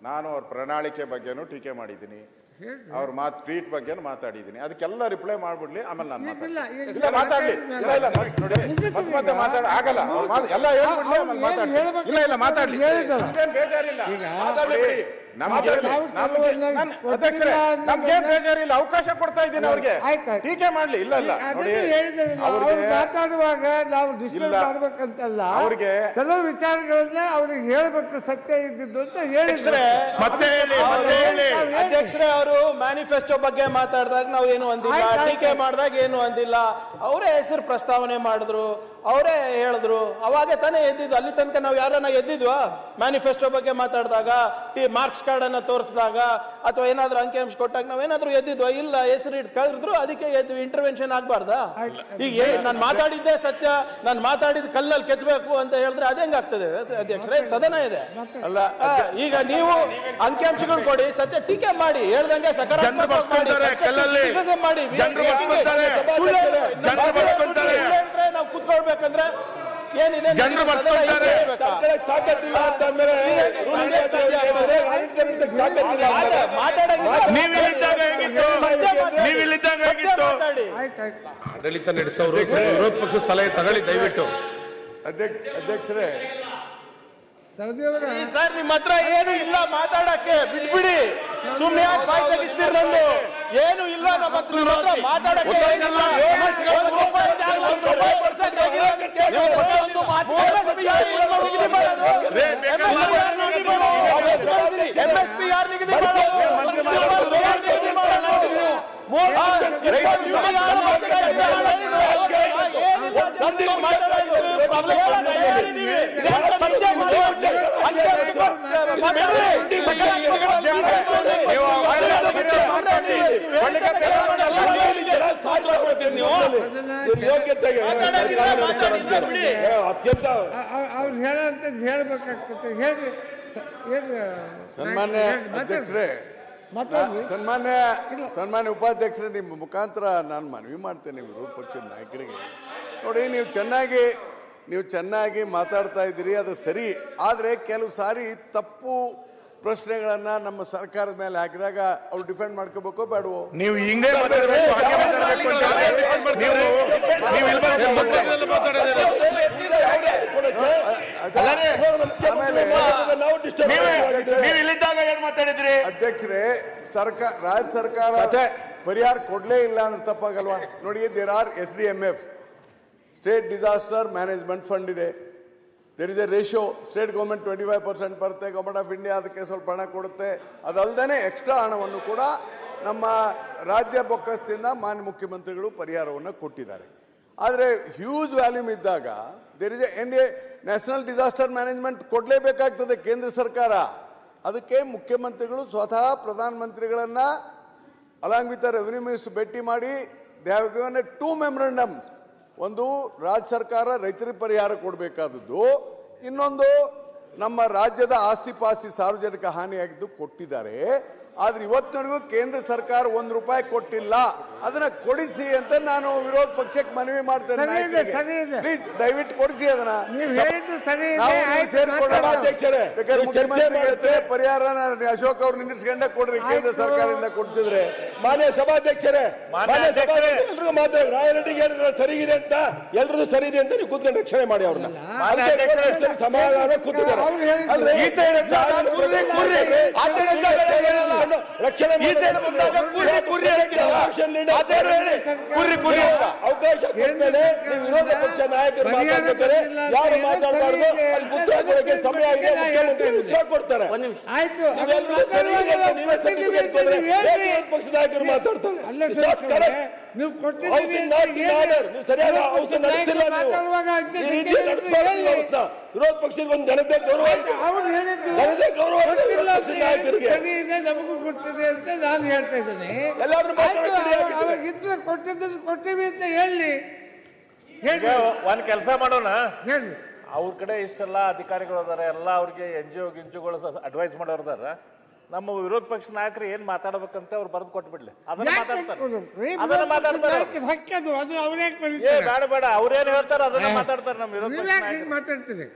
ನಾನು ಅವ್ರ ಪ್ರಣಾಳಿಕೆ ಬಗ್ಗೆನೂ ಟೀಕೆ ಮಾಡಿದ್ದೀನಿ, ಅವ್ರ ಟ್ವೀಟ್ ಬಗ್ಗೆ ಮಾತಾಡಿದ್ದೀನಿ. ಅದಕ್ಕೆಲ್ಲ ರಿಪ್ಲೈ ಮಾಡ್ಬಿಡ್ಲಿ, ಆಮೇಲೆ ನಾನು ಮಾತಾಡ್ಲಿ. ಮತ್ತೆ ಮಾತಾಡ ಆಗಲ್ಲ, ಎಲ್ಲ ಹೇಳ್ಬಿಡ್ಲಿ, ಆಮೇಲೆ ಮಾತಾಡ್ಲಿ. ಇಲ್ಲ ಮಾತಾಡ್ಲಿ, ಬೇಜಾರಿಲ್ಲ. ಅಧ್ಯಕ್ಷರೇ, ನಮ್ಗೇನ್ ಬೇಜಾರಿಲ್ಲ, ಅವಕಾಶ ಕೊಡ್ತಾ ಇದ್ದೀನಿ ಅವ್ರಿಗೆ, ಟೀಕೆ ಮಾಡ್ಲಿ. ಇಲ್ಲ ಮಾತಾಡುವಾಗ ನಾವು ಡಿಸ್ಟರ್ಬ್ ಮಾಡ್ಬೇಕಂತಲ್ಲ, ಅವ್ರಿಗೆ ಕೆಲವು ವಿಚಾರಗಳನ್ನ ಅವ್ರಿಗೆ ಹೇಳ್ಬೇಕು, ಸತ್ಯ ಇದ್ದಿದ್ದು ಅಂತ ಹೇಳಿದ್ರೆ ಮತ್ತೆ ಅಧ್ಯಕ್ಷರೇ, ಅವರು ಮ್ಯಾನಿಫೆಸ್ಟೋ ಬಗ್ಗೆ ಮಾತಾಡಿದಾಗ ನಾವು ಏನು ಅಂದಿಲ್ಲ, ಟೀಕೆ ಮಾಡಿದಾಗ ಏನು ಅಂದಿಲ್ಲ. ಅವರೇ ಹೆಸರು ಪ್ರಸ್ತಾವನೆ ಮಾಡಿದ್ರು, ಅವರೇ ಹೇಳಿದ್ರು, ಅವಾಗ ತಾನೇ ಎದ್ದಿದ್ದು. ಅಲ್ಲಿ ತನಕ ನಾವು ಯಾರನ್ನ ಎದ್ದಿದ್ವಾ? ಮ್ಯಾನಿಫೆಸ್ಟೋ ಬಗ್ಗೆ ಮಾತಾಡಿದಾಗ, ಮಾರ್ಕ್ಸ್ ಕಾರ್ಡ್ ಅನ್ನ ತೋರಿಸಿದಾಗ, ಅಥವಾ ಏನಾದ್ರು ಅಂಕಿಅಂಶ ಕೊಟ್ಟಾಗ ನಾವೇನಾದ್ರೂ ಎದ್ದಿದ್ವಾ? ಇಲ್ಲ. ಹೆಸರು ಇಟ್ಟು ಕರೆದ್ರು, ಅದಕ್ಕೆ ಎದ್ವಿ. ಇಂಟರ್ವೆನ್ಷನ್ ಆಗ್ಬಾರ್ದಾ? ಈಗ ನಾನು ಮಾತಾಡಿದ್ದೆ ಸತ್ಯ, ನಾನು ಮಾತಾಡಿದ ಕಲ್ಲಲ್ಲಿ ಕೆತ್ತಬೇಕು ಅಂತ ಹೇಳಿದ್ರೆ ಅದೇ ಹೆಂಗಾಗ್ತದೆ ಅಧ್ಯಕ್ಷರೇ? ಸದನ ಇದೆ ಅಲ್ಲ. ಈಗ ನೀವು ಅಂಕಿಅಂಶಗಳು ಕೊಡಿ, ಸತ್ಯ ಟೀಕೆ ಮಾಡಿ, ಹೇಳ್ದಂಗೆ ಸಕಾರಾತ್ಮಕ ಮಾಡಿ. ನಾವು ಕೂತ್ಕೊಳ್ಬೇಕಂದ್ರೆ ಏನಿದೆ, ಜನರು ಆಡಳಿತ ನಡೆಸೋರು ವಿರೋಧ ಪಕ್ಷ ಸಲಹೆ ತಗೊಳ್ಳಿ ದಯವಿಟ್ಟು. ಅಧ್ಯಕ್ಷರೇ, ಸರ್ ನಿಮ್ಮ ಹತ್ರ ಏನು ಇಲ್ಲ ಮಾತಾಡಕ್ಕೆ, ಬಿಟ್ಬಿಡಿ. ಸುಮ್ಮನೆ ಯಾಕೆ ಬಾಯಿ ತೆಗಿಸ್ತೀರ? ನಂದು ಏನು ಇಲ್ಲ ನಮ್ಮ ಹತ್ರ ಮಾತಾಡಕ್ಕೆ. MSP ಯಾರು ನಿಗದಿ ಅವ್ರು ಹೇಳಂತದ್ದು ಹೇಳ್ಬೇಕಾಗ್ತದೆ. ಹೇಳಿ ಸನ್ಮಾನ್ಯ ಅಧ್ಯಕ್ಷರೇ, ಸನ್ಮಾನ್ಯ ಉಪಾಧ್ಯಕ್ಷರೇ, ನಿಮ್ಮ ಮುಖಾಂತರ ನಾನು ಮನವಿ ಮಾಡ್ತೇನೆ ವಿರೋಧ ಪಕ್ಷದ ನಾಯಕರಿಗೆ. ನೋಡಿ, ನೀವು ಚೆನ್ನಾಗಿ ಮಾತಾಡ್ತಾ ಇದ್ದೀರಿ, ಅದು ಸರಿ. ಆದರೆ ಕೆಲವು ಸಾರಿ ತಪ್ಪು ಪ್ರಶ್ನೆಗಳನ್ನ ನಮ್ಮ ಸರ್ಕಾರದ ಮೇಲೆ ಹಾಕಿದಾಗ ಅವ್ರು ಡಿಫೆಂಡ್ ಮಾಡ್ಕೋಬೇಕೋ ಬೇಡವೋ? ನೀವು ಹಿಂಗೆ ಮಾತಾಡಿದ್ರಿ ಅಧ್ಯಕ್ಷರೇ. ರಾಜ್ಯ ಸರ್ಕಾರ ಪರಿಹಾರ ಕೊಡ್ಲೇ ಇಲ್ಲ ಅಂದ್ರೆ ತಪ್ಪಾಗಲ್ವಾ? ನೋಡಿ, there are SDMF, state disaster management fund ಇದೆ. There is a ratio. State government 25% ಬರುತ್ತೆ, ಗೌರ್ಮೆಂಟ್ ಆಫ್ ಇಂಡಿಯಾ ಅದಕ್ಕೆ ಸ್ವಲ್ಪ ಹಣ ಕೊಡುತ್ತೆ. ಅದಲ್ಲದೆ ಎಕ್ಸ್ಟ್ರಾ ಹಣವನ್ನು ಕೂಡ ನಮ್ಮ ರಾಜ್ಯ ಬೊಕ್ಕಸದಿಂದ ಮಾನ್ಯ ಮುಖ್ಯಮಂತ್ರಿಗಳು ಪರಿಹಾರವನ್ನು ಕೊಟ್ಟಿದ್ದಾರೆ. ಆದರೆ ಹ್ಯೂಜ್ ವ್ಯಾಲ್ಯೂಮ್ ಇದ್ದಾಗ there is a national disaster management ಕೊಡಲೇಬೇಕಾಗ್ತದೆ ಕೇಂದ್ರ ಸರ್ಕಾರ. ಅದಕ್ಕೆ ಮುಖ್ಯಮಂತ್ರಿಗಳು ಸ್ವತಃ ಪ್ರಧಾನಮಂತ್ರಿಗಳನ್ನ ಅಲಾಂಗ್ ವಿತ್ ರೆವಿನ್ಯೂ ಮಿನಿಸ್ಟರ್ ಭೇಟಿ ಮಾಡಿ ದೇ ಹ್ಯಾವ್ ಗಿವನ್ 2 ಮೆಮೊರಂಡಮ್ಸ್. ಒಂದು, ರಾಜ್ಯ ಸರ್ಕಾರ ರೈತರಿಗೆ ಪರಿಹಾರ ಕೊಡಬೇಕಾದದ್ದು, ಇನ್ನೊಂದು ನಮ್ಮ ರಾಜ್ಯದ ಆಸ್ತಿ ಪಾಸ್ತಿ ಸಾರ್ವಜನಿಕ ಹಾನಿಯಾಗಿದ್ದು ಕೊಟ್ಟಿದ್ದಾರೆ. ಆದ್ರೆ ಇವತ್ತಿನವರೆಗೂ ಕೇಂದ್ರ ಸರ್ಕಾರ ₹1 ಕೊಟ್ಟಿಲ್ಲ. ಅದನ್ನ ಕೊಡಿಸಿ ಅಂತ ನಾನು ವಿರೋಧ ಪಕ್ಷಕ್ಕೆ ಮನವಿ ಮಾಡ್ತೇನೆ. ಪ್ಲೀಸ್ ದಯವಿಟ್ಟು ಕೊಡಿಸಿ ಅದನ್ನ. ಪರಿಹಾರ ಅಶೋಕ್ ಅವ್ರು ನಿಂದಿಸ್ಕೊಂಡೆ ಕೊಡ್ರಿ, ಕೇಂದ್ರ ಸರ್ಕಾರದಿಂದ ಕೊಡಿಸಿದ್ರೆ. ಮಾನ್ಯ ಸಭಾಧ್ಯಕ್ಷರೇ, ಎಲ್ರಿಗೂ ಮಾತ್ರ ರಾಯರೆಡ್ಡಿಗೆ ಹೇಳಿದ್ರೆ ಸರಿಗಿದೆ ಅಂತ, ಎಲ್ರದ್ದು ಸರಿ ಇದೆ ಅಂತ ನೀವು ಕೂತ್ಕೊಂಡು ರಕ್ಷಣೆ ಮಾಡಿ ಅವ್ರನ್ನ. ಸಮಾಧಾನ ಕೂತಿದ್ದಾರೆ ರಕ್ಷಣೆ ಅವಕಾಶ ವಿರೋಧ ಪಕ್ಷ ನಾಯಕರು ಮಾತಾಡ್ತಾರೆ. ಯಾರು ಮಾತಾಡಬಾರ್ದು, ಉತ್ತರ ಕೊಡೋಕೆ ಸಮಯ ಇದೆ, ಮುಖ್ಯಮಂತ್ರಿ ಉತ್ತರ ಕೊಡ್ತಾರೆ. ಪಕ್ಷ ನಾಯಕರು ಮಾತಾಡ್ತಾರೆ. ನೀವು ಸರಿಯಾದ ಔಷಧ ನಡೆಸಿಲ್ಲ. ವಿರೋಧ ಪಕ್ಷಕ್ಕೆ ಒಂದು ಜನತೆ ಗೌರವ, ಜನತೆ ಗೌರವ ನಮಗೂ ಕೊಡ್ತದೆ ಅಂತ ನಾನು ಹೇಳ್ತಾ ಇದ್ದೇನೆ. ಎಲ್ಲಾದ್ರೂ ಇದ್ರೆ ಕೊಟ್ಟಿವಿ ಅಂತ ಹೇಳಿ. ಒಂದ್ ಕೆಲಸ ಮಾಡೋಣ, ಹೇಳಿ. ಅವ್ರ ಕಡೆ ಇಷ್ಟೆಲ್ಲ ಅಧಿಕಾರಿಗಳು ಅದಾರ, ಎಲ್ಲ ಅವ್ರಿಗೆ NGO ಗಿಂಜುಗಳು ಅಡ್ವೈಸ್ ಮಾಡೋರು ಅದಾರ. ನಮ್ಮ ವಿರೋಧ ಪಕ್ಷ ನಾಯಕರು ಏನ್ ಮಾತಾಡ್ಬೇಕಂತ ಅವ್ರು ಬರೆದು ಕೊಟ್ಬಿಡ್ಲಿ, ಅದನ್ನ ಮಾತಾಡ್ತಾರೆ. ಬೇಡ, ಅವ್ರೇನ್ ಹೇಳ್ತಾರ ಅದನ್ನ ಮಾತಾಡ್ತಾರೆ. ನಮ್ಮ ವಿರೋಧ ಪಕ್ಷ ಮಾತಾಡ್ತೀರಿ.